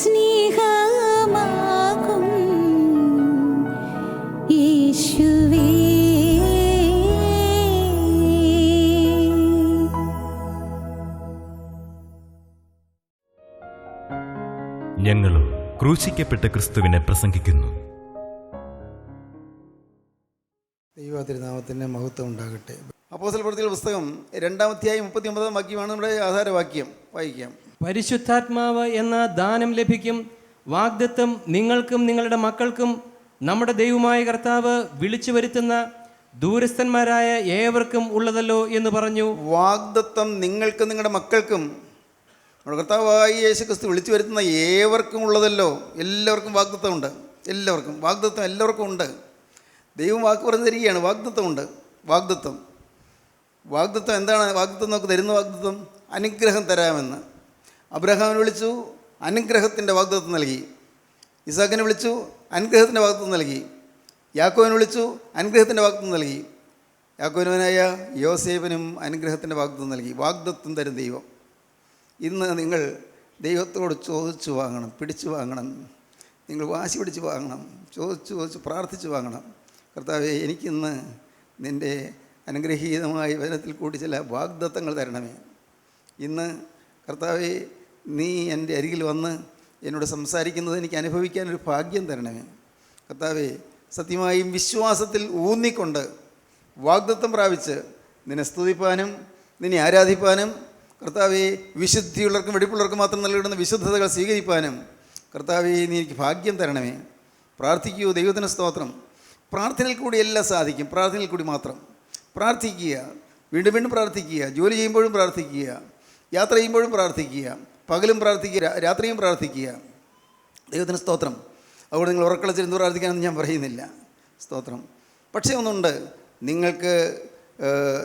സ്നേഹമാകും യേശുവേ. ഞങ്ങളും ക്രൂശിക്കപ്പെട്ട ക്രിസ്തുവിനെ പ്രസംഗിക്കുന്നു. ദൈവതിരുനാമത്തിന് മഹത്വം ഉണ്ടാകട്ടെ. അപ്പോസ്തലപ്രവൃത്തികളുടെ പുസ്തകം 2-ാം അധ്യായം 39-ാം വാക്യമാണ് നമ്മുടെ ആധാരവാക്യം. വായിക്കാം. പരിശുദ്ധാത്മാവ് എന്ന ദാനം ലഭിക്കും. വാഗ്ദത്തം നിങ്ങൾക്കും നിങ്ങളുടെ മക്കൾക്കും നമ്മുടെ ദൈവമായ കർത്താവ് വിളിച്ചു വരുത്തുന്ന ദൂരസ്ഥന്മാരായ ഏവർക്കും ഉള്ളതല്ലോ എന്ന് പറഞ്ഞു. വാഗ്ദത്തം നിങ്ങൾക്കും നിങ്ങളുടെ മക്കൾക്കും നമ്മുടെ കർത്താവായ യേശുക്രിസ്തു വിളിച്ചു വരുത്തുന്ന ഏവർക്കും ഉള്ളതല്ലോ. എല്ലാവർക്കും വാഗ്ദത്തമുണ്ട്. എല്ലാവർക്കും വാഗ്ദത്തം എല്ലാവർക്കും ഉണ്ട്. ദൈവം വാക്ക് പറഞ്ഞു തരികയാണ്. വാഗ്ദത്തമുണ്ട്. വാഗ്ദത്തം എന്താണ്? വാഗ്ദത്തം നമുക്ക് തരുന്ന വാഗ്ദത്തം അനുഗ്രഹം തരാമെന്ന്. അബ്രഹാമിനെ വിളിച്ചു, അനുഗ്രഹത്തിൻ്റെ വാഗ്ദത്തം നൽകി. ഇസാക്കിനെ വിളിച്ചു, അനുഗ്രഹത്തിൻ്റെ വാഗ്ദത്തം നൽകി. യാക്കോബിനെ വിളിച്ചു, അനുഗ്രഹത്തിൻ്റെ വാഗ്ദത്തം നൽകി. യാക്കോബിനായ യോസേഫിനും അനുഗ്രഹത്തിൻ്റെ വാഗ്ദത്തം നൽകി. വാഗ്ദത്തം തരും ദൈവം. ഇന്ന് നിങ്ങൾ ദൈവത്തോട് ചോദിച്ചു വാങ്ങണം, പിടിച്ചു വാങ്ങണം. നിങ്ങൾ വാശി പിടിച്ച് വാങ്ങണം, ചോദിച്ച് പ്രാർത്ഥിച്ച് വാങ്ങണം. കർത്താവേ, എനിക്കിന്ന് നിൻ്റെ അനുഗ്രഹീതമായ വചനത്തിൽ കൂടി ചില വാഗ്ദത്തങ്ങൾ തരണമേ. ഇന്ന് കർത്താവേ, നീ എൻ്റെ അരികിൽ വന്ന് എന്നോട് സംസാരിക്കുന്നത് എനിക്ക് അനുഭവിക്കാനൊരു ഭാഗ്യം തരണമേ. കർത്താവേ, സത്യമായും വിശ്വാസത്തിൽ ഊന്നിക്കൊണ്ട് വാഗ്ദത്തം പ്രാപിച്ച് നിന്നെ സ്തുതിപ്പാനും നിന്നെ ആരാധിപ്പാനും, കർത്താവേ, വിശുദ്ധിയുള്ളവർക്കും വെടിപ്പുള്ളവർക്കും മാത്രം നൽകിടുന്ന വിശുദ്ധതകൾ സ്വീകരിപ്പാനും കർത്താവേ, നീ എനിക്ക് ഭാഗ്യം തരണമേ. പ്രാർത്ഥിക്കൂ. ദൈവത്തിന് സ്തോത്രം. പ്രാർത്ഥനയിൽ കൂടി എല്ലാം സാധിക്കും. പ്രാർത്ഥനയിൽ കൂടി മാത്രം പ്രാർത്ഥിക്കുക. വീണ്ടും വീണ്ടും പ്രാർത്ഥിക്കുക. ജോലി ചെയ്യുമ്പോഴും പ്രാർത്ഥിക്കുക. യാത്ര ചെയ്യുമ്പോഴും പ്രാർത്ഥിക്കുക. പകലും പ്രാർത്ഥിക്കുക, രാത്രിയും പ്രാർത്ഥിക്കുക. ദൈവത്തിന് സ്തോത്രം. അതുകൊണ്ട് നിങ്ങൾ ഉറക്കളച്ചിരുന്ന് പ്രാർത്ഥിക്കാനൊന്നും ഞാൻ പറയുന്നില്ല. സ്തോത്രം. പക്ഷേ ഒന്നുണ്ട്, നിങ്ങൾക്ക്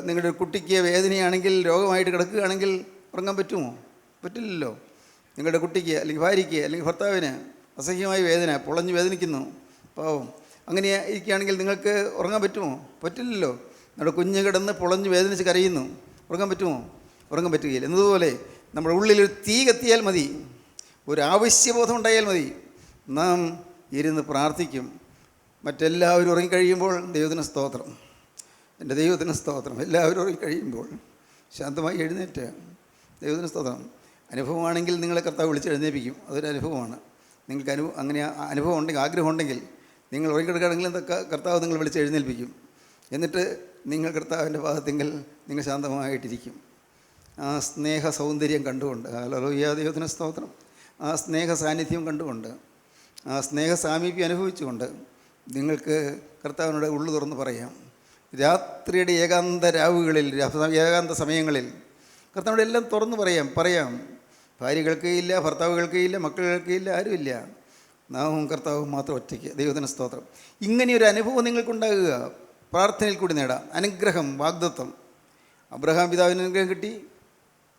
നിങ്ങളുടെ കുട്ടിക്ക് വേദനയാണെങ്കിൽ, രോഗമായിട്ട് കിടക്കുകയാണെങ്കിൽ ഉറങ്ങാൻ പറ്റുമോ? പറ്റില്ലല്ലോ. നിങ്ങളുടെ കുട്ടിക്ക് അല്ലെങ്കിൽ ഭാര്യയ്ക്ക് അല്ലെങ്കിൽ ഭർത്താവിന് അസഹ്യമായ വേദന, പൊളഞ്ഞ് വേദനിക്കുന്നു, പാവം, അങ്ങനെ ഇരിക്കുകയാണെങ്കിൽ നിങ്ങൾക്ക് ഉറങ്ങാൻ പറ്റുമോ? പറ്റില്ലല്ലോ. നമ്മുടെ കുഞ്ഞ് കിടന്ന് പൊളഞ്ഞ് വേദനിച്ച് കരയുന്നു, ഉറങ്ങാൻ പറ്റുമോ? ഉറങ്ങാൻ പറ്റുകയില്ല. എന്നതുപോലെ നമ്മുടെ ഉള്ളിലൊരു തീ കത്തിയാൽ മതി, ഒരു ആവശ്യബോധം ഉണ്ടായാൽ മതി, നാം ഇരുന്ന് പ്രാർത്ഥിക്കും. മറ്റെല്ലാവരും ഉറങ്ങിക്കഴിയുമ്പോൾ ദൈവത്തിന് സ്തോത്രം, എൻ്റെ ദൈവത്തിന് സ്തോത്രം. എല്ലാവരും ഉറങ്ങിക്കഴിയുമ്പോൾ ശാന്തമായി എഴുന്നേറ്റ് ദൈവത്തിന് സ്തോത്രം. അനുഭവമാണെങ്കിൽ നിങ്ങളെ കർത്താവ് വിളിച്ച് എഴുന്നേൽപ്പിക്കും. അതൊരു അനുഭവമാണ്. നിങ്ങൾക്ക് അങ്ങനെ അനുഭവം ഉണ്ടെങ്കിൽ, ആഗ്രഹം ഉണ്ടെങ്കിൽ, നിങ്ങൾ ഉറങ്ങിക്കിടക്കുകയാണെങ്കിൽ കർത്താവ് നിങ്ങൾ വിളിച്ച് എഴുന്നേൽപ്പിക്കും. എന്നിട്ട് നിങ്ങൾ കർത്താവിൻ്റെ പാദത്തെങ്കിൽ നിങ്ങൾ ശാന്തമായിട്ടിരിക്കും. ആ സ്നേഹ സൗന്ദര്യം കണ്ടുകൊണ്ട്, ഹല്ലേലൂയ, ദൈവത്തിന് സ്തോത്രം. ആ സ്നേഹ സാന്നിധ്യം കണ്ടുകൊണ്ട്, ആ സ്നേഹ സാമീപ്യം അനുഭവിച്ചുകൊണ്ട് നിങ്ങൾക്ക് കർത്താവിനോട് ഉള്ളു തുറന്ന് പറയാം. രാത്രിയുടെ ഏകാന്ത രാവുകളിൽ, ഏകാന്ത സമയങ്ങളിൽ കർത്താവിനോട് എല്ലാം തുറന്ന് പറയാം. ഭാര്യ കേൾക്കുകയില്ല, ഭർത്താവ് കേൾക്കുകയില്ല, മക്കൾ കേൾക്കുകയില്ല, ആരുമില്ല. നാവും കർത്താവും മാത്രം ഒറ്റയ്ക്ക്. ദൈവത്തിന് സ്തോത്രം. ഇങ്ങനെയൊരു അനുഭവം നിങ്ങൾക്കുണ്ടാകുക. പ്രാർത്ഥനയിൽ കൂടി നേടാം അനുഗ്രഹം, വാഗ്ദത്തം. അബ്രഹാം പിതാവിന് അനുഗ്രഹം കിട്ടി.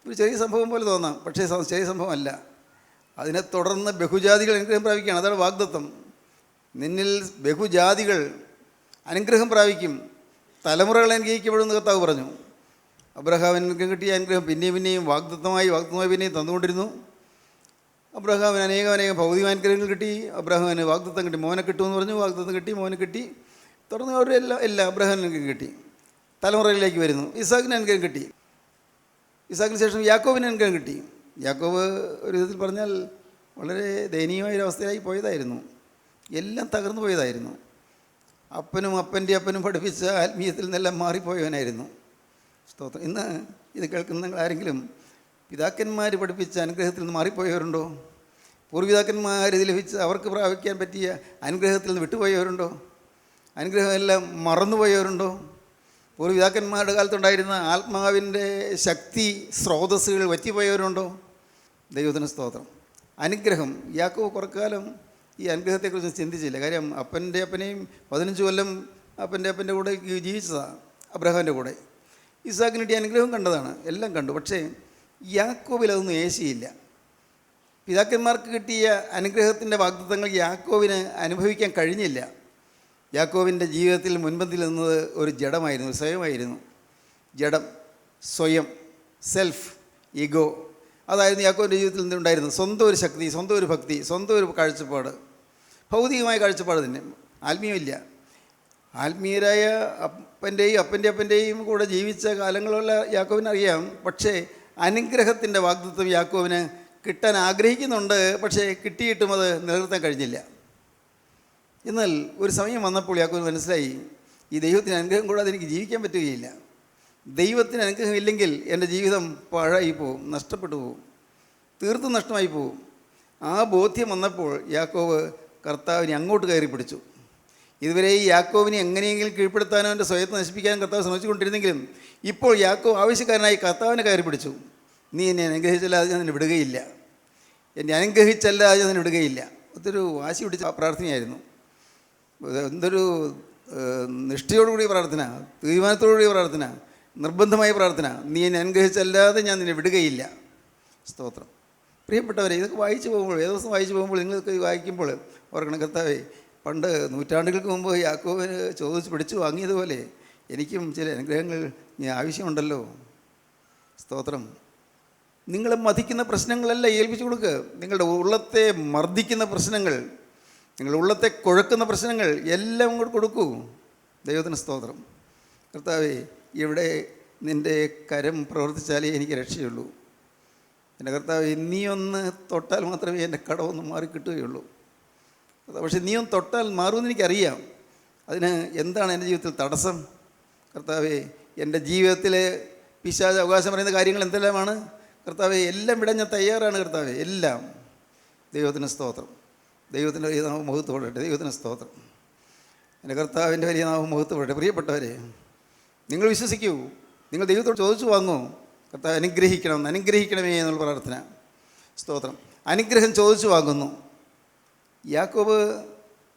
ഒരു ചെറിയ സംഭവം പോലെ തോന്നാം, പക്ഷേ ചെറിയ സംഭവമല്ല. അതിനെ തുടർന്ന് ബഹുജാതികൾ അനുഗ്രഹം പ്രാപിക്കുകയാണ്. അതാണ് വാഗ്ദത്തം. നിന്നിൽ ബഹുജാതികൾ അനുഗ്രഹം പ്രാപിക്കും, തലമുറകൾ അനുഗ്രഹിക്കപ്പെടുമെന്ന് കർത്താവ് പറഞ്ഞു. അബ്രഹാമിന് അനുഗ്രഹം കിട്ടിയ അനുഗ്രഹം പിന്നെയും വാഗ്ദത്തമായി പിന്നെയും തന്നുകൊണ്ടിരുന്നു. അബ്രഹാമിന് അനേകം ഭൗതികാനുഗ്രഹങ്ങൾ കിട്ടി. അബ്രഹാമിന് വാഗ്ദത്തം കിട്ടി, മോനെ കിട്ടുമെന്ന് പറഞ്ഞു. വാഗ്ദത്തം കിട്ടി, മോനെ കിട്ടി. തുടർന്ന് അവരെല്ലാം അബ്രഹാമിന് അനുഗ്രഹം കിട്ടി. തലമുറയിലേക്ക് വരുന്നു. ഇസാക്കിന് അനുഗ്രഹം കിട്ടി. ഇസാക്കിന് ശേഷം യാക്കോബിന് അനുഗ്രഹം കിട്ടി. യാക്കോബ് ഒരു വിധത്തിൽ പറഞ്ഞാൽ വളരെ ദയനീയമായൊരവസ്ഥയിലായി പോയതായിരുന്നു. എല്ലാം തകർന്നു പോയതായിരുന്നു. അപ്പനും അപ്പനും പഠിപ്പിച്ച ആത്മീയത്തിൽ നിന്നെല്ലാം മാറിപ്പോയവനായിരുന്നു. സ്തോത്രം. ഇന്ന് ഇത് കേൾക്കുന്ന നിങ്ങൾ ആരെങ്കിലും പിതാക്കന്മാർ പഠിപ്പിച്ച അനുഗ്രഹത്തിൽ നിന്ന് മാറിപ്പോയവരുണ്ടോ? പൂർവ്വപിതാക്കന്മാർ ഇത് ലഭിച്ച് അവർക്ക് പ്രാപിക്കാൻ പറ്റിയ അനുഗ്രഹത്തിൽ നിന്ന് വിട്ടുപോയവരുണ്ടോ? അനുഗ്രഹമെല്ലാം മറന്നുപോയവരുണ്ടോ? പൂർവ്വപിതാക്കന്മാരുടെ കാലത്തുണ്ടായിരുന്ന ആത്മാവിൻ്റെ ശക്തി സ്രോതസ്സുകൾ വറ്റിപ്പോയവരുണ്ടോ? ദൈവത്തിന് സ്തോത്രം. അനുഗ്രഹം. യാക്കോബ് കുറക്കാലം ഈ അനുഗ്രഹത്തെക്കുറിച്ച് ചിന്തിച്ചില്ല. കാര്യം അപ്പനെയും 15 കൊല്ലം അപ്പൻ്റെ കൂടെ ജീവിച്ചതാണ്, അബ്രഹാമിൻ്റെ കൂടെ. ഇസാക്കിന് കിട്ടിയ അനുഗ്രഹം കണ്ടതാണ്, എല്ലാം കണ്ടു. പക്ഷേ യാക്കോബിൽ അതൊന്നും ഏശിയില്ല. പിതാക്കന്മാർക്ക് കിട്ടിയ അനുഗ്രഹത്തിൻ്റെ വാഗ്ദത്തങ്ങൾ യാക്കോബിന് അനുഭവിക്കാൻ കഴിഞ്ഞില്ല. യാക്കോബിൻ്റെ ജീവിതത്തിൽ മുൻപന്തിൽ നിന്നത് ഒരു ജഡമായിരുന്നു, സ്വയമായിരുന്നു. ജഡം, സ്വയം, സെൽഫ്, ഈഗോ. അതായിരുന്നു യാക്കോബിൻ്റെ ജീവിതത്തിൽ നിന്നുണ്ടായിരുന്നു. സ്വന്തം ഒരു ശക്തി, സ്വന്തം ഒരു ഭക്തി, സ്വന്തം ഒരു കാഴ്ചപ്പാട്, ഭൗതികമായ കാഴ്ചപ്പാട് തന്നെ, ആത്മീയമില്ല. ആത്മീയരായ അപ്പൻ്റെയും കൂടെ ജീവിച്ച കാലങ്ങളുള്ള യാക്കോബിനറിയാം. പക്ഷേ അനുഗ്രഹത്തിൻ്റെ വാഗ്ദത്തം യാക്കോബിന് കിട്ടാൻ ആഗ്രഹിക്കുന്നുണ്ട്. പക്ഷേ കിട്ടിയിട്ടും അത് നിലനിർത്താൻ കഴിഞ്ഞില്ല. എന്നാൽ ഒരു സമയം വന്നപ്പോൾ യാക്കോബിന് മനസ്സിലായി, ഈ ദൈവത്തിന് അനുഗ്രഹം കൂടാതെ എനിക്ക് ജീവിക്കാൻ പറ്റുകയില്ല. ദൈവത്തിന് അനുഗ്രഹം ഇല്ലെങ്കിൽ എൻ്റെ ജീവിതം പാഴായി പോവും, നഷ്ടപ്പെട്ടു പോവും, തീർത്തും നഷ്ടമായി പോവും. ആ ബോധ്യം വന്നപ്പോൾ യാക്കോബ് കർത്താവിനെ അങ്ങോട്ട് കയറി പിടിച്ചു. ഇതുവരെ ഈ യാക്കോബിനെ എങ്ങനെയെങ്കിലും കീഴ്പ്പെടുത്താനോ എൻ്റെ സ്വയത്തെ നശിപ്പിക്കാനും കർത്താവ് ശ്രമിച്ചുകൊണ്ടിരുന്നെങ്കിലും ഇപ്പോൾ യാക്കോബ് ആവശ്യക്കാരനായി കർത്താവിനെ കയറി പിടിച്ചു. നീ എന്നെ അനുഗ്രഹിച്ചല്ലാതെ ഞാൻ നിന്നെ വിടുകയില്ല, എന്നെ അനുഗ്രഹിച്ചല്ലാതെ ഞാൻ നിന്നെ വിടുകയില്ല. അതൊരു വാശി പിടിച്ച പ്രാർത്ഥനയായിരുന്നു. എന്തൊരു നിഷ്ഠയോടുകൂടിയ പ്രാർത്ഥന, തീരുമാനത്തോടുകൂടിയ പ്രാർത്ഥന, നിർബന്ധമായ പ്രാർത്ഥന. നീ എന്നെ അനുഗ്രഹിച്ചല്ലാതെ ഞാൻ നിന്നെ വിടുകയില്ല. സ്തോത്രം. പ്രിയപ്പെട്ടവരെ, ഇതൊക്കെ വായിച്ചു പോകുമ്പോൾ, ദിവസം വായിച്ചു പോകുമ്പോൾ, നിങ്ങൾക്ക് വായിക്കുമ്പോൾ ഓർക്കണം, കർത്താവേ, പണ്ട് നൂറ്റാണ്ടുകൾക്ക് മുമ്പ് യാക്കോബിന് ചോദിച്ച് പിടിച്ചു വാങ്ങിയതുപോലെ എനിക്കും ചില അനുഗ്രഹങ്ങൾ ആവശ്യമുണ്ടല്ലോ. സ്തോത്രം. നിങ്ങളെ മതിക്കുന്ന പ്രശ്നങ്ങളല്ല ഏൽപ്പിച്ചു കൊടുക്കുക. നിങ്ങളുടെ ഉള്ളത്തെ മർദ്ദിക്കുന്ന പ്രശ്നങ്ങൾ, നിങ്ങളുടെ ഉള്ളത്തെ കുഴക്കുന്ന പ്രശ്നങ്ങൾ എല്ലാം ഇങ്ങോട്ട് കൊടുക്കൂ. ദൈവത്തിന് സ്തോത്രം. കർത്താവേ, ഇവിടെ നിൻ്റെ കരം പ്രവർത്തിച്ചാലേ എനിക്ക് രക്ഷയുള്ളൂ. എൻ്റെ കർത്താവേ, നീ ഒന്ന് തൊട്ടാൽ മാത്രമേ എൻ്റെ കടമൊന്ന് മാറിക്കിട്ടുകയുള്ളൂ. പക്ഷേ നീ ഒന്ന് തൊട്ടാൽ മാറുമെന്ന് എനിക്കറിയാം. അതിന് എന്താണ് എൻ്റെ ജീവിതത്തിൽ തടസ്സം? കർത്താവേ, എൻ്റെ ജീവിതത്തിൽ പിശാച് അവകാശം പറയുന്ന കാര്യങ്ങൾ എന്തെല്ലാമാണ്? കർത്താവേ, എല്ലാം വിടാൻ ഞാൻ തയ്യാറാണ്. കർത്താവേ, എല്ലാം. ദൈവത്തിന് സ്തോത്രം. ദൈവത്തിൻ്റെ വലിയ നാമം മുഖത്തുപെടട്ടെ. ദൈവത്തിന് സ്തോത്രം. എൻ്റെ കർത്താവിൻ്റെ വലിയ നാമം മുഖത്തുപെടട്ടെ. പ്രിയപ്പെട്ടവരെ, നിങ്ങൾ വിശ്വസിക്കൂ, നിങ്ങൾ ദൈവത്തോട് ചോദിച്ചു വാങ്ങൂ, കർത്താവ് അനുഗ്രഹിക്കണമേ എന്നുള്ള പ്രാർത്ഥന. സ്തോത്രം. അനുഗ്രഹം ചോദിച്ചു വാങ്ങുന്നു. യാക്കോബ്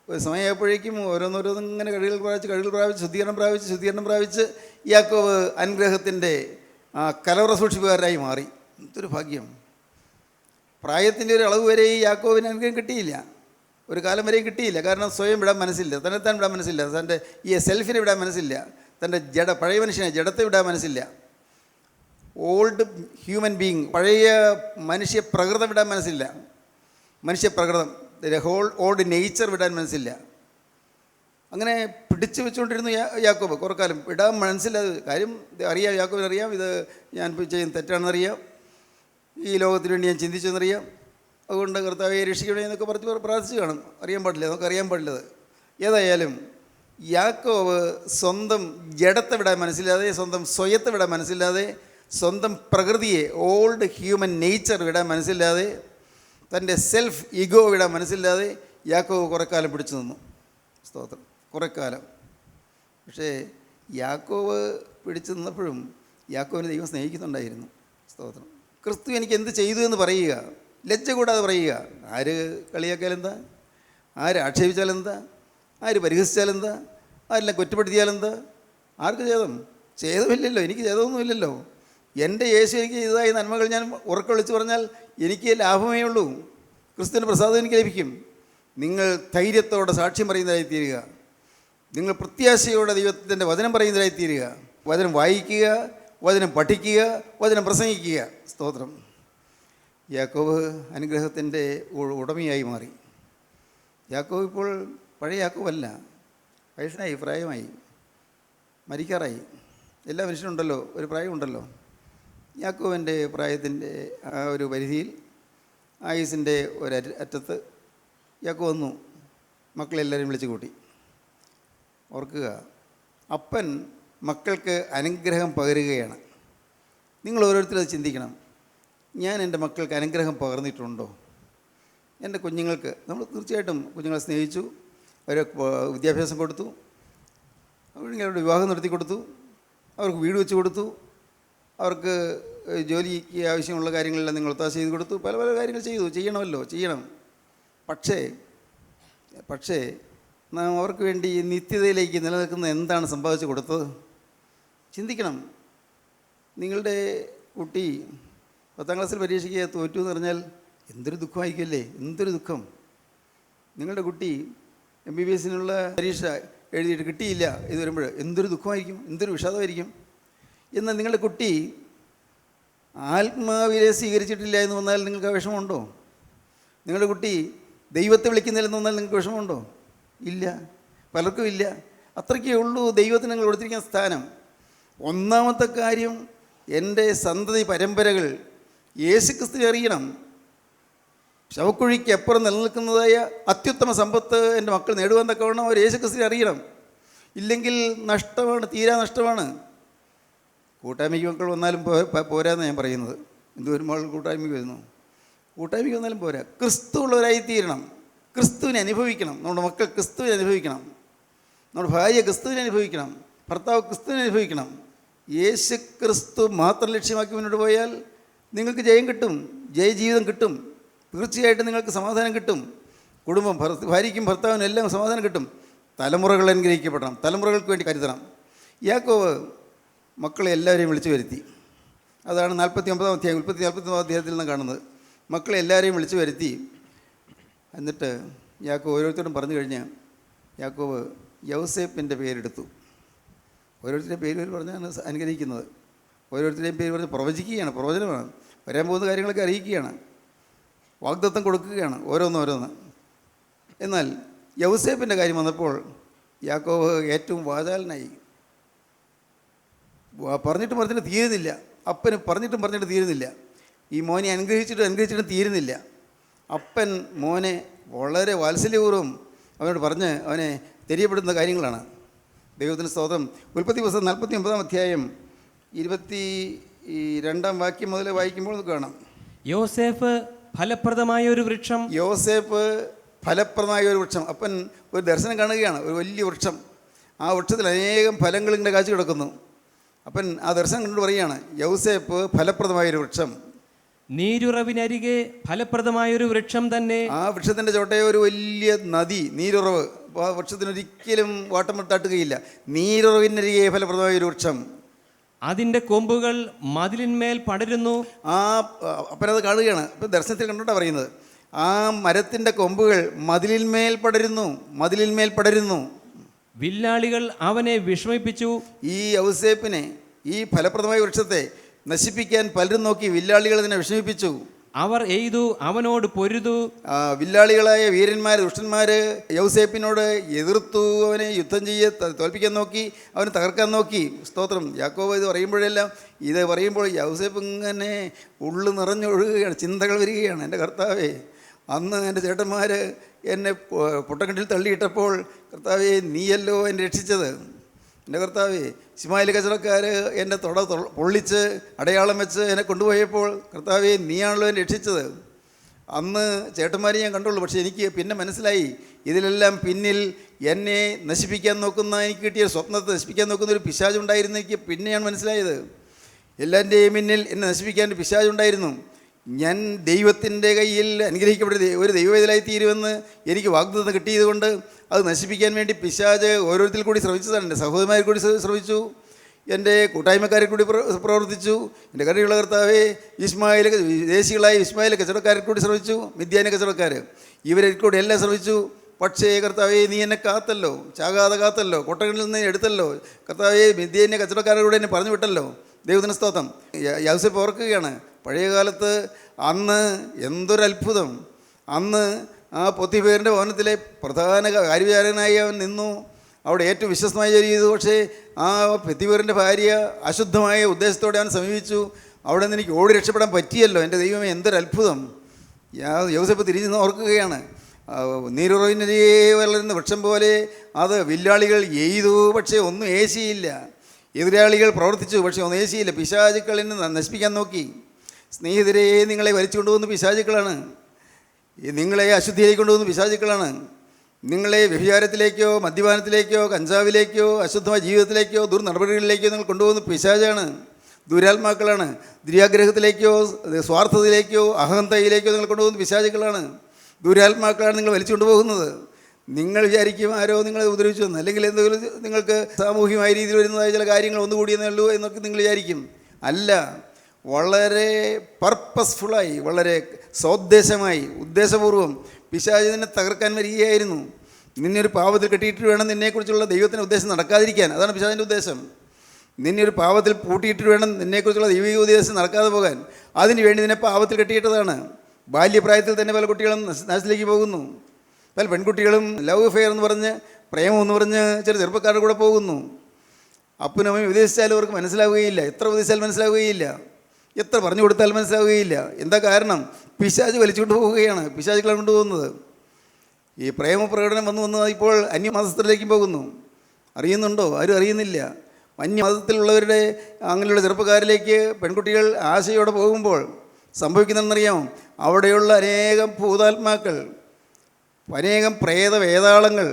ഒരു സമയമായപ്പോഴേക്കും ഓരോന്നിങ്ങനെ കഴിവുകൾ പ്രാപിച്ച് ശുദ്ധീകരണം പ്രാപിച്ച് യാക്കോബ് അനുഗ്രഹത്തിൻ്റെ കലവറ സൂക്ഷിപ്പുകാരനായി മാറി. എന്തൊരു ഭാഗ്യം! പ്രായത്തിൻ്റെ ഒരു അളവ് വരെ ഈ യാക്കോബിന് അനുഗ്രഹം കിട്ടിയില്ല, ഒരു കാലം വരെയും കിട്ടിയില്ല. കാരണം സ്വയം വിടാൻ മനസ്സില്ല, തന്നെത്താൻ വിടാൻ മനസ്സില്ല, തൻ്റെ ഈ സെൽഫിനെ വിടാൻ മനസ്സില്ല, തൻ്റെ പഴയ മനുഷ്യനെ ജഡത്തെ വിടാൻ മനസ്സില്ല. ഓൾഡ് ഹ്യൂമൻ ബീയിങ്, പഴയ മനുഷ്യ പ്രകൃതം വിടാൻ മനസ്സില്ല. മനുഷ്യപ്രകൃതം, ഓൾഡ് നേച്ചർ വിടാൻ മനസ്സില്ല. അങ്ങനെ പിടിച്ചു വെച്ചുകൊണ്ടിരുന്നു യാക്കോബ് കുറേ കാലം. വിടാൻ മനസ്സില്ലാതെ കാര്യം അറിയാം, യാക്കോബിനറിയാം ഇത് ഞാൻ ചെയ്യുന്ന തെറ്റാണെന്നറിയാം, ഈ ലോകത്തിന് വേണ്ടി ഞാൻ ചിന്തിച്ചെന്നറിയാം. അതുകൊണ്ട് കർത്താവെ രക്ഷിക്കണേ എന്നൊക്കെ പറഞ്ഞ് പ്രാർത്ഥിച്ച് കാണും. അറിയാൻ പാടില്ല, നമുക്കറിയാൻ പാടില്ലത്. ഏതായാലും യാക്കോബ് സ്വന്തം ജഡത്തെ വിടാൻ മനസ്സില്ലാതെ, സ്വന്തം സ്വയത്തെ വിടാൻ മനസ്സില്ലാതെ, സ്വന്തം പ്രകൃതിയെ ഓൾഡ് ഹ്യൂമൻ നേച്ചർ വിടാൻ മനസ്സില്ലാതെ, തൻ്റെ സെൽഫ് ഈഗോ വിടാൻ മനസ്സില്ലാതെ യാക്കോബ് കുറേ കാലം പിടിച്ചു നിന്നു. സ്തോത്രം. കുറേ കാലം. പക്ഷേ യാക്കോബ് പിടിച്ചു നിന്നപ്പോഴും യാക്കോബിനെ ദൈവം സ്നേഹിക്കുന്നുണ്ടായിരുന്നു. സ്തോത്രം. ക്രിസ്തു എനിക്ക് എന്ത് ചെയ്തു എന്ന് പറയുക, ലജ്ജ കൂടാതെ പറയുക. ആര് കളിയാക്കിയാലെന്താ, ആര് ആക്ഷേപിച്ചാലെന്താ, ആര് പരിഹസിച്ചാലെന്താ, ആരെല്ലാം കുറ്റപ്പെടുത്തിയാലെന്താ, ആർക്ക് ഛേദമില്ലല്ലോ, എനിക്ക് ഛേദമൊന്നുമില്ലല്ലോ. എൻ്റെ യേശു എനിക്ക് ചെയ്തതായി നന്മകൾ ഞാൻ ഉറക്കെ വിളിച്ച് പറഞ്ഞാൽ എനിക്ക് ലാഭമേ ഉള്ളൂ. ക്രിസ്തുവിൻ്റെ പ്രസാദം എനിക്ക് ലഭിക്കും. നിങ്ങൾ ധൈര്യത്തോടെ സാക്ഷ്യം പറയുന്നതായി തീരുക. നിങ്ങൾ പ്രത്യാശയോടെ ദൈവത്തിൻ്റെ വചനം പറയുന്നതായി തീരുക. വചനം വായിക്കുക, വചനം പഠിക്കുക, വചനം പ്രസംഗിക്കുക. സ്തോത്രം. യാക്കോബ് അനുഗ്രഹത്തിൻ്റെ ഉടമയായി മാറി. യാക്കോബ് ഇപ്പോൾ പഴയ യാക്കോബല്ല, വയസ്സനായി, പ്രായമായി, മരിക്കാറായി. എല്ലാ മനുഷ്യനുണ്ടല്ലോ ഒരു പ്രായമുണ്ടല്ലോ. യാക്കോബിൻ്റെ പ്രായത്തിൻ്റെ ആ ഒരു പരിധിയിൽ ആയുസിൻ്റെ ഒരറ്റത്ത് യാക്കോബ് വന്നു. മക്കളെല്ലാവരും വിളിച്ചു കൂട്ടി. ഓർക്കുക, അപ്പൻ മക്കൾക്ക് അനുഗ്രഹം പകരുകയാണ്. നിങ്ങൾ ഓരോരുത്തരും അത് ചിന്തിക്കണം. ഞാൻ എൻ്റെ മക്കൾക്ക് അനുഗ്രഹം പകർന്നിട്ടുണ്ടോ? എൻ്റെ കുഞ്ഞുങ്ങൾക്ക് നമ്മൾ തീർച്ചയായിട്ടും കുഞ്ഞുങ്ങളെ സ്നേഹിച്ചു, അവരെ വിദ്യാഭ്യാസം കൊടുത്തു, അവരുടെ വിവാഹം നടത്തി കൊടുത്തു, അവർക്ക് വീട് വെച്ച് കൊടുത്തു, അവർക്ക് ജോലിക്ക് ആവശ്യമുള്ള കാര്യങ്ങളെല്ലാം നിങ്ങൾ ഒത്താശ ചെയ്ത് കൊടുത്തു, പല പല കാര്യങ്ങൾ ചെയ്യണം. പക്ഷേ നാം അവർക്ക് വേണ്ടി നിത്യതയിലേക്ക് നിലനിൽക്കുന്ന എന്താണ് സമ്പാദിച്ചു കൊടുത്തത്? ചിന്തിക്കണം. നിങ്ങളുടെ കുട്ടി 10ാം ക്ലാസ്സിൽ പരീക്ഷയ്ക്ക് തോറ്റു എന്ന് പറഞ്ഞാൽ എന്തൊരു ദുഃഖമായിരിക്കുമല്ലേ, എന്തൊരു ദുഃഖം. നിങ്ങളുടെ കുട്ടി MBBS പരീക്ഷ എഴുതിയിട്ട് കിട്ടിയില്ല ഇത് വരുമ്പോൾ എന്തൊരു ദുഃഖമായിരിക്കും, എന്തൊരു വിഷാദമായിരിക്കും. എന്നാൽ നിങ്ങളുടെ കുട്ടി ആത്മാവിനെ സ്വീകരിച്ചിട്ടില്ല എന്ന് വന്നാൽ നിങ്ങൾക്ക് ആ വിഷമമുണ്ടോ? നിങ്ങളുടെ കുട്ടി ദൈവത്തെ വിളിക്കുന്നില്ലെന്ന് വന്നാൽ നിങ്ങൾക്ക് വിഷമമുണ്ടോ? ഇല്ല, പലർക്കും ഇല്ല. അത്രയ്ക്കേ ഉള്ളൂ ദൈവത്തിന് നിങ്ങൾ കൊടുത്തിരിക്കുന്ന സ്ഥാനം. ഒന്നാമത്തെ കാര്യം, എൻ്റെ സന്തതി പരമ്പരകൾ യേശുക്രിസ്തുവിനെ അറിയണം. ശവക്കുഴിക്ക് അപ്പുറം നിലനിൽക്കുന്നതായ അത്യുത്തമ സമ്പത്ത് എൻ്റെ മക്കൾ നേടുവാൻ തക്കവണ്ണം അവർ യേശുക്രിസ്തുവിനെ അറിയണം. ഇല്ലെങ്കിൽ നഷ്ടമാണ്, തീരാ നഷ്ടമാണ്. കൂട്ടായ്മയ്ക്ക് മക്കൾ വന്നാലും പോരാന്ന് ഞാൻ പറയുന്നത്. എന്തോരം മകൾ കൂട്ടായ്മയ്ക്ക് വരുന്നു, കൂട്ടായ്മയ്ക്ക് വന്നാലും പോരാ. ക്രിസ്തു ഉള്ളവരായിത്തീരണം, ക്രിസ്തുവിനെ അനുഭവിക്കണം. നമ്മുടെ മക്കൾ ക്രിസ്തുവിനെ അനുഭവിക്കണം, നമ്മുടെ ഭാര്യ ക്രിസ്തുവിനെ അനുഭവിക്കണം, ഭർത്താവ് ക്രിസ്തുവിനെ അനുഭവിക്കണം. യേശു ക്രിസ്തു മാത്രം ലക്ഷ്യമാക്കി മുന്നോട്ട് പോയാൽ നിങ്ങൾക്ക് ജയം കിട്ടും, ജയജീവിതം കിട്ടും. തീർച്ചയായിട്ടും നിങ്ങൾക്ക് സമാധാനം കിട്ടും. കുടുംബം, ഭാര്യയ്ക്കും ഭർത്താവിനും എല്ലാം സമാധാനം കിട്ടും. തലമുറകൾ അനുഗ്രഹിക്കപ്പെടണം, തലമുറകൾക്ക് വേണ്ടി കരുതണം. യാക്കോബ് മക്കളെ എല്ലാവരെയും വിളിച്ചു വരുത്തി. അതാണ് 49-ാം അധ്യായം, 49-ാം അധ്യായത്തിൽ നിന്ന് കാണുന്നത്. മക്കളെ എല്ലാവരെയും വിളിച്ചു വരുത്തി. എന്നിട്ട് യാക്കോബ് ഓരോരുത്തരും പറഞ്ഞു കഴിഞ്ഞ് യാക്കോബ് യൗസേപ്പിൻ്റെ പേരെടുത്തു. ഓരോരുത്തരുടെയും പേര് പറഞ്ഞാണ് അനുഗ്രഹിക്കുന്നത്. ഓരോരുത്തരുടെയും പേര് പറഞ്ഞ് പ്രവചിക്കുകയാണ്, പ്രവചനമാണ്. വരാൻ പോകുന്ന കാര്യങ്ങളൊക്കെ അറിയിക്കുകയാണ്, വാഗ്ദത്തം കൊടുക്കുകയാണ്, ഓരോന്ന്. എന്നാൽ യൗസേപ്പിൻ്റെ കാര്യം വന്നപ്പോൾ യാക്കോബ് ഏറ്റവും വാചാലനായി. പറഞ്ഞിട്ട് തീരുന്നില്ല. അപ്പന് പറഞ്ഞിട്ടും തീരുന്നില്ല. ഈ മോനെ അനുഗ്രഹിച്ചിട്ടും തീരുന്നില്ല. അപ്പൻ മോനെ വളരെ വാത്സല്യപൂർവ്വം അവനോട് പറഞ്ഞ് അവനെ തെரியപ്പെടുന്ന കാര്യങ്ങളാണ്. ദൈവത്തിന് സ്തോത്രം. ഉൽപ്പത്തി പുസ്തകം 49-ാം അധ്യായം 22-ാം വാക്യം മുതൽ വായിക്കുമ്പോൾ കാണാം. യോസേഫ് ഫലപ്രദമായ ഒരു വൃക്ഷം. യോസേഫ് ഫലപ്രദമായ ഒരു വൃക്ഷം. അപ്പൻ ഒരു ദർശനം കാണുകയാണ്, ഒരു വലിയ വൃക്ഷം. ആ വൃക്ഷത്തിൽ അനേകം ഫലങ്ങൾ ഇങ്ങനെ കാച്ചു കിടക്കുന്നു. അപ്പൻ ആ ദർശനം കണ്ടു പറയുകയാണ്, യൗസേപ്പ് ഫലപ്രദമായൊരു വൃക്ഷം. നീരുറവിനരികെ ഫലപ്രദമായൊരു വൃക്ഷം തന്നെ. ആ വൃക്ഷത്തിൻ്റെ ചോട്ടയെ ഒരു വലിയ നദി, നീരുറവ്. അപ്പോൾ ആ വൃക്ഷത്തിനൊരിക്കലും വാട്ടം തട്ടുകയില്ല. നീരുറവിനരികെ ഫലപ്രദമായൊരു വൃക്ഷം. അതിൻ്റെ കൊമ്പുകൾ മതിലിന്മേൽ പടരുന്നു. അപ്പനത് കാണുകയാണ്. അപ്പം ദർശനത്തിൽ കണ്ടോട്ടാണ് പറയുന്നത്. ആ മരത്തിൻ്റെ കൊമ്പുകൾ മതിലിന്മേൽ പടരുന്നു. വില്ലാളികൾ അവനെ വിഷമിപ്പിച്ചു. ഈ യൗസേപ്പിനെ, ഈ ഫലപ്രദമായ വൃക്ഷത്തെ നശിപ്പിക്കാൻ പലരും നോക്കി. വില്ലാളികൾ ഇതിനെ വിഷമിപ്പിച്ചു. അവർ എയ്തു, അവനോട് പൊരുതു. വില്ലാളികളായ വീരന്മാർ, ദുഷ്ടന്മാർ യൗസേപ്പിനോട് എതിർത്തു. അവനെ യുദ്ധം തോൽപ്പിക്കാൻ നോക്കി, അവനെ തകർക്കാൻ നോക്കി. സ്തോത്രം. യാക്കോബ് ഇത് പറയുമ്പോൾ യൗസേപ്പ് ഇങ്ങനെ ഉള്ളു നിറഞ്ഞൊഴുകുകയാണ്, ചിന്തകൾ വരികയാണ്. എൻ്റെ കർത്താവേ, അന്ന് എൻ്റെ ചേട്ടന്മാർ എന്നെ പൊട്ടക്കിണറ്റിൽ തള്ളിയിട്ടപ്പോൾ കർത്താവേ നീയല്ലോ എന്നെ രക്ഷിച്ചത്. എൻ്റെ കർത്താവേ, ഇസ്മായിൽ കച്ചവടക്കാർ എൻ്റെ പൊള്ളിച്ച് അടയാളം വെച്ച് എന്നെ കൊണ്ടുപോയപ്പോൾ കർത്താവേ നീയാണല്ലോ എന്നെ രക്ഷിച്ചത്. അന്ന് ചേട്ടന്മാരെ ഞാൻ കണ്ടുള്ളൂ. പക്ഷേ എനിക്ക് പിന്നെ മനസ്സിലായി, ഇതിലെല്ലാം പിന്നിൽ എന്നെ നശിപ്പിക്കാൻ നോക്കുന്ന, എനിക്ക് കിട്ടിയ സ്വപ്നത്തെ നശിപ്പിക്കാൻ നോക്കുന്ന ഒരു പിശാചുണ്ടായിരുന്നു. എനിക്ക് പിന്നെയാണ് മനസ്സിലായത്, എല്ലാവരുടെയും പിന്നിൽ എന്നെ നശിപ്പിക്കാൻ ഒരു പിശാചുണ്ടായിരുന്നു. ഞാൻ ദൈവത്തിൻ്റെ കയ്യിൽ അനുഗ്രഹിക്കപ്പെട്ട ഒരു ദൈവവേദലായി തീരുമെന്ന് എനിക്ക് വാഗ്ദത്തം കിട്ടിയതുകൊണ്ട് അത് നശിപ്പിക്കാൻ വേണ്ടി പിശാച് ഓരോരുത്തരിൽ കൂടി ശ്രമിച്ചതാണ്. എൻ്റെ സഹോദരന്മാരെ കൂടി ശ്രമിച്ചു, എൻ്റെ കൂട്ടായ്മക്കാരെ കൂടി പ്രവർത്തിച്ചു. എൻ്റെ കരുണയുള്ള കർത്താവേ, വിദേശികളായ ഇസ്മായിൽ കച്ചവടക്കാരെ കൂടി ശ്രമിച്ചു, മിദ്യാന കച്ചവടക്കാർ, ഇവരെ കൂടി എല്ലാം ശ്രമിച്ചു. പക്ഷേ കർത്താവേ നീ എന്നെ കാത്തല്ലോ, ചാകാതെ കാത്തല്ലോ, കൊട്ടകളിൽ നിന്ന് എടുത്തല്ലോ. കർത്താവേ, മിദ്യാന കച്ചവടക്കാരുടെ കൂടെ എന്നെ പറഞ്ഞു വിട്ടല്ലോ. ദൈവത്തിന് സ്തോത്രം. യൗസേപ്പ് ഓർക്കുകയാണ്, പഴയ കാലത്ത് അന്ന് എന്തൊരത്ഭുതം. അന്ന് ആ പൊത്തിഫേറിൻ്റെ ഭവനത്തിലെ പ്രധാന കാര്യവിചാരകനായി അവൻ നിന്നു, അവിടെ ഏറ്റവും വിശ്വസ്തമായി ജോലി ചെയ്തു. പക്ഷേ ആ പൊത്തിഫേറിൻ്റെ ഭാര്യ അശുദ്ധമായ ഉദ്ദേശത്തോടെ അവൻ സമീപിച്ചു. അവിടെ നിന്ന് എനിക്ക് ഓടി രക്ഷപ്പെടാൻ പറ്റിയല്ലോ. എൻ്റെ ദൈവമേ, എന്തൊരത്ഭുതം. യൗസേപ്പ് തിരിഞ്ഞ് ഓർക്കുകയാണ്, നീരുറവിനരികെ വളരുന്ന വൃക്ഷം പോലെ അത് വില്ലാളികൾ എയ്തു, പക്ഷേ ഒന്നും ഏശിയില്ല. എതിരാളികൾ പ്രവർത്തിച്ചു, പക്ഷേ ഒന്നും ഏശിയില്ല. പിശാചുക്കളിനെ നശിപ്പിക്കാൻ നോക്കി. സ്നേഹിതരെ, നിങ്ങളെ വലിച്ചു കൊണ്ടുപോകുന്ന പിശാചുക്കളാണ്. നിങ്ങളെ അശുദ്ധിയിലേക്ക് കൊണ്ടുപോകുന്ന പിശാചുക്കളാണ്. നിങ്ങളെ വ്യഭിചാരത്തിലേക്കോ മദ്യപാനത്തിലേക്കോ കഞ്ചാവിലേക്കോ അശുദ്ധമായ ജീവിതത്തിലേക്കോ ദുർനടപടികളിലേക്കോ നിങ്ങൾ കൊണ്ടുപോകുന്ന പിശാചാണ്, ദുരാത്മാക്കളാണ്. ദുര്യാഗ്രഹത്തിലേക്കോ സ്വാർത്ഥതയിലേക്കോ അഹന്തയിലേക്കോ നിങ്ങൾ കൊണ്ടുപോകുന്ന പിശാചുക്കളാണ്, ദുരാത്മാക്കളാണ് നിങ്ങൾ വലിച്ചു കൊണ്ടുപോകുന്നത്. നിങ്ങൾ വിചാരിക്കും ആരോ നിങ്ങളെ ഉപദ്രവിച്ചു എന്ന്, അല്ലെങ്കിൽ എന്തെങ്കിലും നിങ്ങൾക്ക് സാമൂഹികമായ രീതിയിൽ വരുന്നതായ ചില കാര്യങ്ങൾ ഒന്നുകൂടിയെന്നേ ഉള്ളൂ എന്നൊക്കെ നിങ്ങൾ വിചാരിക്കും. അല്ല, വളരെ പർപ്പസ്ഫുള്ളായി, വളരെ സോദ്ദേശമായി, ഉദ്ദേശപൂർവ്വം പിശാചിനെ തകർക്കാൻ വരികയായിരുന്നു. നിന്നെ ഒരു പാവത്തിൽ കെട്ടിയിട്ട് വേണം നിന്നെക്കുറിച്ചുള്ള ദൈവത്തിൻ്റെ ഉദ്ദേശം നടക്കാതിരിക്കാൻ. അതാണ് പിശാചിൻ്റെ ഉദ്ദേശം. നിന്നെ ഒരു പാവത്തിൽ പൂട്ടിയിട്ട് വേണം നിന്നെക്കുറിച്ചുള്ള ദൈവിക ഉപദേശം നടക്കാതെ പോകാൻ. അതിന് വേണ്ടി നിന്നെ പാവത്തിൽ കെട്ടിയിട്ടതാണ്. ബാല്യപ്രായത്തിൽ തന്നെ പല കുട്ടികളും നാശത്തിലേക്ക് പോകുന്നു. പല പെൺകുട്ടികളും ലവ് അഫെയർ എന്ന് പറഞ്ഞ്, പ്രേമം എന്ന് പറഞ്ഞ് ചില ചെറുപ്പക്കാരുടെ കൂടെ പോകുന്നു. അപ്പനും അമ്മയും ഉപദേശിച്ചാലും അവർക്ക് മനസ്സിലാവുകയില്ല. എത്ര ഉപദേശിച്ചാലും മനസ്സിലാവുകയില്ല. എത്ര പറഞ്ഞു കൊടുത്താലും മനസ്സിലാവുകയില്ല. എന്താ കാരണം? പിശാച് വലിച്ചുകൊണ്ട് പോവുകയാണ്. പിശാചുക്കളാണ് കൊണ്ടുപോകുന്നത്. ഈ പ്രേമപ്രകടനം വന്ന് ഇപ്പോൾ അന്യമതസ്ഥരിലേക്കും പോകുന്നു. അറിയുന്നുണ്ടോ? ആരും അറിയുന്നില്ല. അന്യമതത്തിലുള്ളവരുടെ അങ്ങനെയുള്ള ചെറുപ്പക്കാരിലേക്ക് പെൺകുട്ടികൾ ആശയോടെ പോകുമ്പോൾ സംഭവിക്കുന്നതെന്നറിയാമോ? അവിടെയുള്ള അനേകം ഭൂതാത്മാക്കൾ, അനേകം പ്രേതവേതാളങ്ങൾ,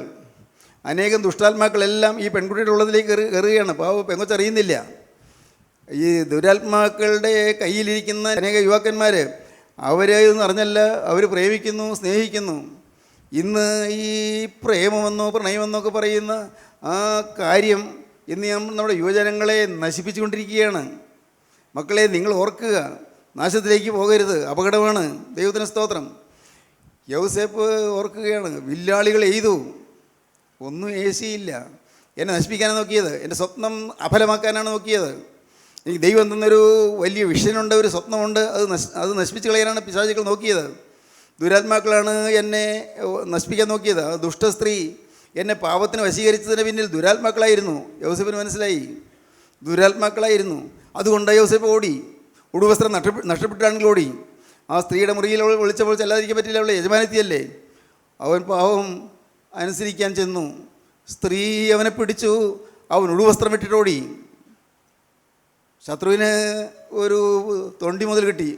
അനേകം ദുഷ്ടാത്മാക്കളെല്ലാം ഈ പെൺകുട്ടിയുടെ ഉള്ളതിലേക്ക് കയറുകയാണ്. പെങ്കൊച്ചറിയുന്നില്ല. ഈ ദുരാത്മാക്കളുടെ കയ്യിലിരിക്കുന്ന അനേക യുവാക്കന്മാർ അവരെന്ന് അറിഞ്ഞല്ല, അവർ പ്രേമിക്കുന്നു, സ്നേഹിക്കുന്നു. ഇന്ന് ഈ പ്രേമമെന്നോ പ്രണയമെന്നൊക്കെ പറയുന്ന ആ കാര്യം ഇന്ന് നമ്മുടെ യുവജനങ്ങളെ നശിപ്പിച്ചുകൊണ്ടിരിക്കുകയാണ്. മക്കളെ, നിങ്ങൾ ഓർക്കുക, നാശത്തിലേക്ക് പോകരുത്, അപകടമാണ്. ദൈവത്തിന് സ്തോത്രം. യൗസേപ്പ് ഓർക്കുകയാണ്, വില്ലാളികൾ എയ്തു, ഒന്നും ഏശിയില്ല. എന്നെ നശിപ്പിക്കാനാണ് നോക്കിയത്, എൻ്റെ സ്വപ്നം അഫലമാക്കാനാണ് നോക്കിയത്. എനിക്ക് ദൈവം തന്നൊരു വലിയ വിഷനുണ്ട്, ഒരു സ്വപ്നമുണ്ട്, അത് നശിപ്പിച്ച് കളയാനാണ് പിശാചുക്കൾ നോക്കിയത്. ദുരാത്മാക്കളാണ് എന്നെ നശിപ്പിക്കാൻ നോക്കിയത്. ആ ദുഷ്ടസ്ത്രീ എന്നെ പാപത്തിന് വശീകരിച്ചതിന് പിന്നിൽ ദുരാത്മാക്കളായിരുന്നു. യൗസേപ്പിന് മനസ്സിലായി, ദുരാത്മാക്കളായിരുന്നു. അതുകൊണ്ട് യൗസേപ്പ് ഓടി. ഉടുവസ്ത്രം നഷ്ടപ്പെട്ടാണെങ്കിൽ ഓടി. ആ സ്ത്രീയുടെ മുറിയിൽ അവൾ വിളിച്ചപ്പോൾ ചെല്ലാതിരിക്കാൻ പറ്റില്ല, അവളെ യജമാനത്തിയല്ലേ. അവൻ പാവം അനുസരിക്കാൻ ചെന്നു. സ്ത്രീ അവനെ പിടിച്ചു. അവൻ ഉടുവസ്ത്രം ഇട്ടിട്ടോടി. ശത്രുവിന് ഒരു തൊണ്ടി മുതൽ കിട്ടി.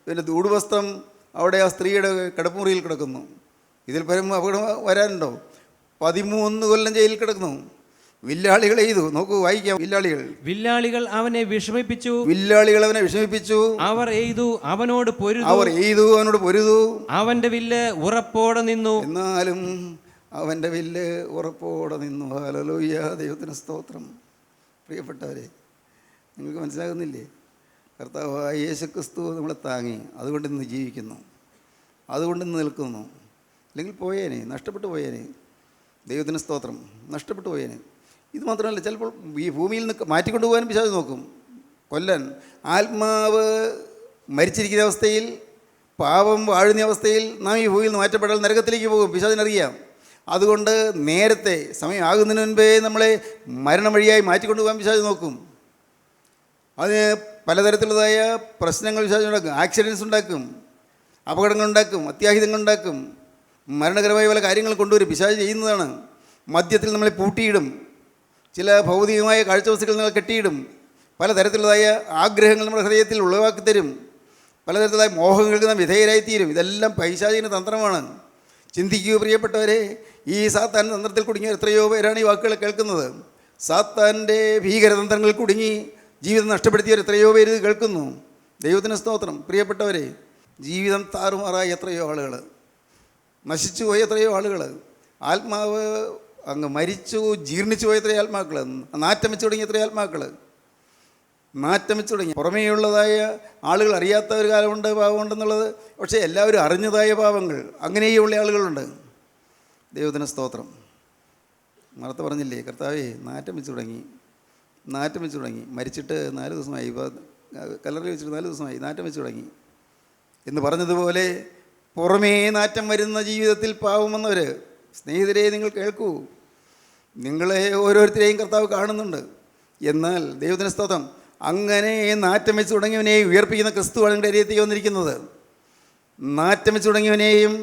പിന്നെ ഉടുവസ്ത്രം അവിടെ ആ സ്ത്രീയുടെ കിടപ്പുമുറിയിൽ കിടക്കുന്നു. ഇതിൽ പരം അപകടം വരാനുണ്ടോ? 13 കൊല്ലം ജയിലിൽ കിടക്കുന്നു. വില്ലാളികൾ എയ്തു. നോക്കൂ, വായിക്കാം. വില്ലാളികൾ അവനെ വിഷമിപ്പിച്ചു. അവർ എയ്തു അവനോട് പൊരുതു. അവന്റെ വില്ല് ഉറപ്പോടെ നിന്നു. എന്നാലും അവൻ്റെ വില്ല് ഉറപ്പോടെ നിന്നു. ഹല്ലേലൂയ, ദൈവത്തിന് സ്തോത്രം. പ്രിയപ്പെട്ടവരെ, നിങ്ങൾക്ക് മനസ്സിലാകുന്നില്ലേ? കർത്താവായ യേശുക്രിസ്തു നമ്മളെ താങ്ങി. അതുകൊണ്ട് ഇന്ന് ജീവിക്കുന്നു, അതുകൊണ്ട് ഇന്ന് നിൽക്കുന്നു. അല്ലെങ്കിൽ പോയേനെ, നഷ്ടപ്പെട്ടു പോയേനെ. ദൈവത്തിന് സ്തോത്രം. നഷ്ടപ്പെട്ടു പോയേനെ. ഇത് മാത്രമല്ല, ചിലപ്പോൾ ഈ ഭൂമിയിൽ നിന്ന് മാറ്റിക്കൊണ്ടുപോകാൻ പിശാച് നോക്കും, കൊല്ലാൻ. ആത്മാവ് മരിച്ചിരിക്കുന്ന അവസ്ഥയിൽ, പാപം വാഴുന്ന അവസ്ഥയിൽ നാം ഈ ഭൂമിയിൽ നിന്ന് മാറ്റപ്പെട്ടാൽ നരകത്തിലേക്ക് പോകും. പിശാചിനറിയാം. അതുകൊണ്ട് നേരത്തെ സമയം ആകുന്നതിന് മുൻപേ നമ്മളെ മരണം വഴിയായി മാറ്റിക്കൊണ്ടുപോകാൻ പിശാച് നോക്കും. അതിന് പലതരത്തിലുള്ളതായ പ്രശ്നങ്ങൾ പിശാച് ഉണ്ടാക്കും. ആക്സിഡൻസ് ഉണ്ടാക്കും, അപകടങ്ങളുണ്ടാക്കും, അത്യാഹിതങ്ങളുണ്ടാക്കും, മരണകരമായ പല കാര്യങ്ങൾ കൊണ്ടുവരും. പിശാച് ചെയ്യുന്നതാണ്. മദ്യത്തിൽ നമ്മളെ പൂട്ടിയിടും. ചില ഭൗതികമായ കാഴ്ചവസ്തുക്കൾ നമ്മൾ കെട്ടിയിടും. പലതരത്തിലുള്ളതായ ആഗ്രഹങ്ങൾ നമ്മുടെ ഹൃദയത്തിൽ ഉളവാക്കി തരും. പലതരത്തിലുള്ള മോഹങ്ങൾക്ക് നാം വിധേയരായിത്തീരും. ഇതെല്ലാം പൈശാചിക തന്ത്രമാണ്. ചിന്തിക്കുക പ്രിയപ്പെട്ടവരെ, ഈ സാത്താൻ തന്ത്രത്തിൽ കുടുങ്ങിയ എത്രയോ പേരാണ് ഈ വാക്കുകൾ കേൾക്കുന്നത്. സാത്താൻ്റെ ഭീകരതന്ത്രങ്ങളിൽ കുടുങ്ങി ജീവിതം നഷ്ടപ്പെടുത്തിയവർ എത്രയോ പേര് കേൾക്കുന്നു. ദൈവത്തിന് സ്തോത്രം. പ്രിയപ്പെട്ടവരെ, ജീവിതം താറുമാറായ എത്രയോ ആളുകൾ, നശിച്ചു പോയ എത്രയോ ആളുകൾ, ആത്മാവ് അങ്ങ് മരിച്ചു ജീർണിച്ചു പോയ എത്രയോ ആത്മാക്കൾ, നാറ്റം വെച്ച് തുടങ്ങിയ എത്രയോ ആത്മാക്കൾ, നാറ്റം വെച്ച് തുടങ്ങി. പുറമേയുള്ളതായ ആളുകൾ അറിയാത്ത ഒരു കാലമുണ്ട്, പാവമുണ്ടെന്നുള്ളത്. പക്ഷേ എല്ലാവരും അറിഞ്ഞതായ പാവങ്ങൾ, അങ്ങനെയുള്ള ആളുകളുണ്ട്. ദൈവത്തിന് സ്തോത്രം. മറത്ത് പറഞ്ഞില്ലേ, കർത്താവേ നാറ്റം വെച്ച് തുടങ്ങി, മരിച്ചിട്ട് 4 ദിവസമായി, കല്ലറയിൽ വെച്ചിട്ട് 4 ദിവസമായി, നാറ്റം വെച്ച് തുടങ്ങി എന്ന് പറഞ്ഞതുപോലെ പുറമേ നാറ്റം വരുന്ന ജീവിതത്തിൽ പാവമെന്നവർ, സ്നേഹിതരെ നിങ്ങൾ കേൾക്കൂ. നിങ്ങളെ ഓരോരുത്തരെയും കർത്താവ് കാണുന്നുണ്ട്. എന്നാൽ ദൈവത്തിന് സ്തോത്രം, അങ്ങനെ നാറ്റം വെച്ച് തുടങ്ങിയവനെയും ഉയർപ്പിക്കുന്ന ക്രിസ്തുവാണ് നിങ്ങളുടെ അരിയത്തേക്ക് വന്നിരിക്കുന്നത്. നാറ്റം വെച്ച് തുടങ്ങിയവനെയും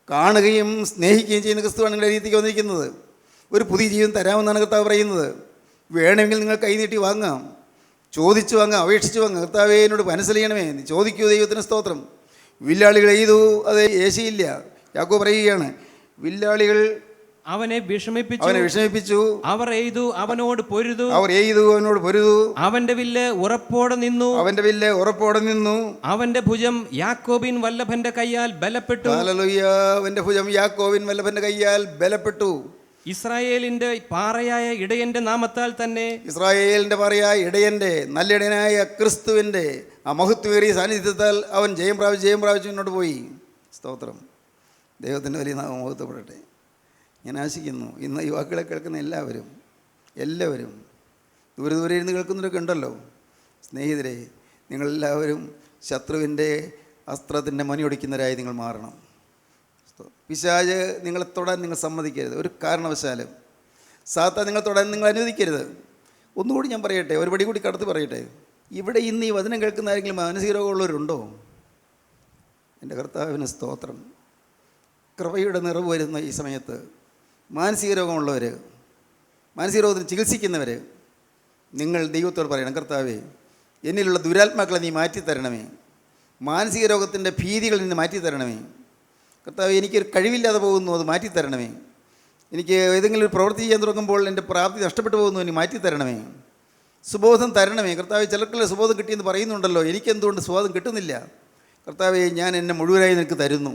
കാണുകയും സ്നേഹിക്കുകയും ചെയ്യുന്ന ക്രിസ്തുവാണ് നിങ്ങളുടെ അരിയത്തേക്ക് വന്നിരിക്കുന്നത്. ഒരു പുതിയ ജീവിതം തരാമെന്നാണ് കർത്താവ് പറയുന്നത്. വേണമെങ്കിൽ നിങ്ങൾ കൈനീട്ടി വാങ്ങാം, ചോദിച്ചു വാങ്ങാം, അപേക്ഷിച്ച് വാങ്ങാം. കർത്താവേ എന്നോട് മനസ്സിലായണമേ, നീ ചോദിക്കൂ. ദൈവത്തിന് സ്തോത്രം. വില്ലാളികൾ എയ്തു, അത് ഏശിയില്ല. യാക്കോബ് പറയുകയാണ്, വില്ലാളികൾ അവനെ വിഷമിപ്പിച്ചു. അവർ എയ്തു അവനോട് പൊരുതു. അവന്റെ വില്ല് ഉറപ്പോടെ നിന്നു. അവന്റെ ഭുജം യാക്കോബിൻ വല്ലഭന്റെ കയ്യാൽ ബലപ്പെട്ടു. ഹല്ലേലൂയ. അവന്റെ ഭുജം യാക്കോബിൻ വല്ലഭന്റെ കയ്യാൽ ബലപ്പെട്ടു. ഇസ്രായേലിന്റെ പാറയായ ഇടയന്റെ നാമത്താൽ തന്നെ, ഇസ്രായേലിന്റെ പാറയായ ഇടയന്റെ, നല്ല ഇടയനായ ക്രിസ്തുവിന്റെ ആ മഹത്വമേറിയ സാന്നിധ്യത്താൽ അവൻ ജയം പ്രാപിച്ചു മുന്നോട്ട് പോയി. സ്തോത്രം. ദൈവത്തിൻ്റെ വലിയ നാമം മഹത്വപ്പെടട്ടെ. ഞാൻ ആശിക്കുന്നു ഇന്ന് ഈ വാക്കുകളെ കേൾക്കുന്ന എല്ലാവരും ദൂരെ ദൂരെ ഇരുന്ന് കേൾക്കുന്നവരൊക്കെ ഉണ്ടല്ലോ. സ്നേഹിതരെ, നിങ്ങളെല്ലാവരും ശത്രുവിൻ്റെ അസ്ത്രത്തിൻ്റെ മണിയൊടിക്കുന്നവരായി നിങ്ങൾ മാറണം. പിശാച് നിങ്ങളെ തൊടാൻ നിങ്ങൾ സമ്മതിക്കരുത്. ഒരു കാരണവശാലും സാത്താൻ നിങ്ങൾ തൊടാൻ നിങ്ങൾ അനുവദിക്കരുത്. ഒന്നുകൂടി ഞാൻ പറയട്ടെ, ഒരു പടി കൂടി കടത്ത് പറയട്ടെ. ഇവിടെ ഇന്ന് ഈ വചനം കേൾക്കുന്ന ആരെങ്കിലും മാനസിക രോഗമുള്ളവരുണ്ടോ? എൻ്റെ കർത്താവിന് സ്തോത്രം. കൃപയുടെ നിറവ് വരുന്ന ഈ സമയത്ത് മാനസിക രോഗമുള്ളവർ, മാനസിക രോഗത്തിന് ചികിത്സിക്കുന്നവർ, നിങ്ങൾ ദൈവത്തോട് പറയണം, കർത്താവേ എന്നിലുള്ള ദുരാത്മാക്കളെ നീ മാറ്റിത്തരണമേ, മാനസിക രോഗത്തിൻ്റെ ഭീതികളിൽ നിന്ന് മാറ്റിത്തരണമേ. കർത്താവേ, എനിക്കൊരു കഴിവില്ലാതെ പോകുന്നു, അത് മാറ്റിത്തരണമേ. എനിക്ക് ഏതെങ്കിലും ഒരു പ്രവൃത്തി ചെയ്യാൻ തുടങ്ങുമ്പോൾ എൻ്റെ പ്രാപ്തി നഷ്ടപ്പെട്ടു പോകുന്നു, എനിക്ക് മാറ്റിത്തരണമേ. സുബോധം തരണമേ. കർത്താവേ, ചിലർക്കല്ലേ സുബോധം കിട്ടിയെന്ന് പറയുന്നുണ്ടല്ലോ, എനിക്കെന്തുകൊണ്ട് സുബോധം കിട്ടുന്നില്ല? കർത്താവേ, ഞാൻ എന്നെ മുഴുവനായി നിനക്ക് തരുന്നു,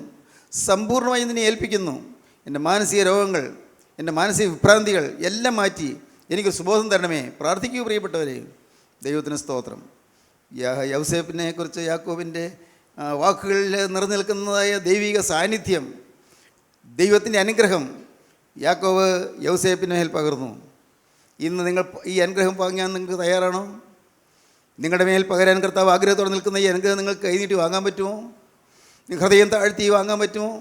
സമ്പൂർണ്ണമായി നിന്നെ ഏൽപ്പിക്കുന്നു. എൻ്റെ മാനസിക രോഗങ്ങൾ, എൻ്റെ മാനസിക വിഭ്രാന്തികൾ എല്ലാം മാറ്റി എനിക്ക് സുബോധം തരണമേ. പ്രാർത്ഥിക്കൂ പ്രിയപ്പെട്ടവരെ. ദൈവത്തിന് സ്തോത്രം. യൗസേപ്പിനെ കുറിച്ച് യാക്കോബിൻ്റെ വാക്കുകളിൽ നിറഞ്ഞു നിൽക്കുന്നതായ ദൈവിക സാന്നിധ്യം, ദൈവത്തിൻ്റെ അനുഗ്രഹം യാക്കോബ് യൗസേപ്പിന് മേൽ പകർന്നു. ഇന്ന് നിങ്ങൾ ഈ അനുഗ്രഹം വാങ്ങാൻ നിങ്ങൾക്ക് തയ്യാറാണോ? നിങ്ങളുടെ മേൽ പകരാൻ കർത്താവ് ആഗ്രഹത്തോടെ നിൽക്കുന്ന ഈ അനുഗ്രഹം നിങ്ങൾക്ക് കൈനീട്ടി വാങ്ങാൻ പറ്റുമോ? ഹൃദയം താഴ്ത്തി വാങ്ങാൻ പറ്റുമോ?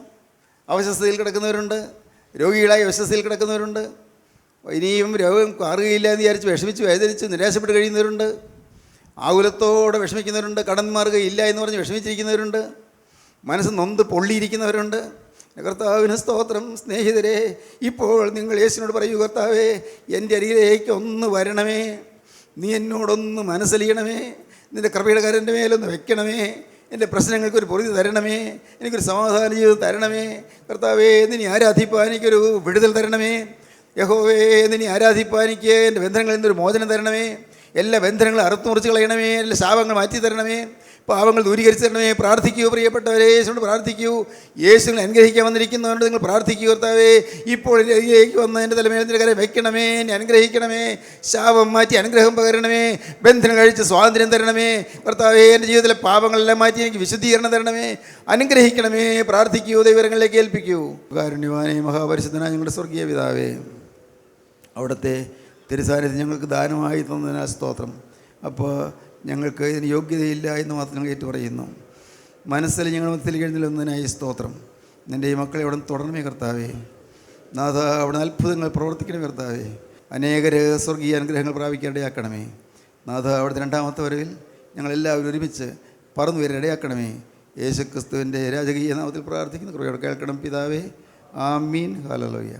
അവശസ്ഥയിൽ കിടക്കുന്നവരുണ്ട്, രോഗികളായി അവശസ്ഥയിൽ കിടക്കുന്നവരുണ്ട്, ഇനിയും രോഗം മാറുകയില്ല എന്ന് വിചാരിച്ച് വിഷമിച്ച് വേദനിച്ച് നിരാശപ്പെട്ട് കഴിയുന്നവരുണ്ട്, ആകുലത്തോടെ വിഷമിക്കുന്നവരുണ്ട്, കടം മാറുകയില്ല എന്ന് പറഞ്ഞ് വിഷമിച്ചിരിക്കുന്നവരുണ്ട്, മനസ്സ് നൊന്ത് പൊള്ളിയിരിക്കുന്നവരുണ്ട്. കർത്താവിന് സ്തോത്രം. സ്നേഹിതരെ, ഇപ്പോൾ നിങ്ങൾ യേശുവിനോട് പറയൂ, കർത്താവേ എൻ്റെ അരികിലേക്ക് ഒന്ന് വരണമേ, നീ എന്നോടൊന്ന് മനസ്സലിയണമേ, നിൻ്റെ കൃപയുടെ കരൻ്റെ മേലൊന്ന് വെക്കണമേ, എൻ്റെ പ്രശ്നങ്ങൾക്കൊരു പൊറുതി തരണമേ, എനിക്കൊരു സമാധാന ജീവിതം തരണമേ. കർത്താവേ, നിന്നെ ആരാധിപ്പാൻ എനിക്കൊരു വിടുതൽ തരണമേ. യഹോവേ, നിന്നെ ആരാധിപ്പാൻ എനിക്ക് എൻ്റെ ബന്ധനങ്ങളിൽ നിന്നൊരു മോചനം തരണമേ. എല്ലാ ബന്ധനങ്ങളും അറുത്തു മുറിച്ച് കളയണമേ, എല്ലാ ശാപങ്ങൾ മാറ്റി തരണമേ, പാവങ്ങൾ ദൂരീകരിച്ച് തരണമേ. പ്രാർത്ഥിക്കൂ പ്രിയപ്പെട്ടവരെ, യേശുവിനോട് പ്രാർത്ഥിക്കൂ. യേശുവിനെ അനുഗ്രഹിക്കാൻ വന്നിരിക്കുന്നതുകൊണ്ട് നിങ്ങൾ പ്രാർത്ഥിക്കൂ. കർത്താവേ, ഇപ്പോൾ ഇതിലേക്ക് വന്ന് എൻ്റെ തലമേൽ കരം വെക്കണമേ, എന്നെ അനുഗ്രഹിക്കണമേ, ശാപം മാറ്റി അനുഗ്രഹം പകരണമേ, ബന്ധനം കഴിച്ച് സ്വാതന്ത്ര്യം തരണമേ. കർത്താവേ, എൻ്റെ ജീവിതത്തിലെ പാപങ്ങളെല്ലാം മാറ്റി എനിക്ക് വിശുദ്ധീകരണം തരണമേ, അനുഗ്രഹിക്കണമേ. പ്രാർത്ഥിക്കൂ, ദൈവങ്ങളിലേക്ക് ഏൽപ്പിക്കൂ. കാരുണ്യവാനേ, മഹാപരിശുദ്ധനായ ഞങ്ങളുടെ സ്വർഗീയ പിതാവേ, അവിടുത്തെ തിരുസാന്നിധ്യം ഞങ്ങൾക്ക് ദാനമായി തന്നതിനാൽ സ്തോത്രം. അപ്പോൾ ഞങ്ങൾക്ക് ഇതിന് യോഗ്യതയില്ല എന്ന് മാത്രം ഞങ്ങൾ ഏറ്റു പറയുന്നു. മനസ്സിൽ ഞങ്ങൾ മത്തിൽ എഴുന്നള്ളുന്നതിനായി സ്തോത്രം. നിൻ്റെ ഈ മക്കളെ അവിടെ തുടരണമേ കർത്താവേ. നാഥ, അവിടെ അത്ഭുതങ്ങൾ പ്രവർത്തിക്കണമേ കർത്താവേ. അനേകർ സ്വർഗീയ അനുഗ്രഹങ്ങൾ പ്രാപിക്കാൻ ഇടയാക്കണമേ. നാഥ, അവിടുത്തെ രണ്ടാമത്തെ വരവിൽ ഞങ്ങളെല്ലാവരും ഒരുമിച്ച് പറന്നു വരാൻ ഇടയാക്കണമേ. യേശു ക്രിസ്തുവിൻ്റെ രാജകീയ നാമത്തിൽ പ്രാർത്ഥിക്കുന്ന കൃപയോടെ കേൾക്കണം പിതാവേ. ആമീൻ. ഹല്ലേലൂയ.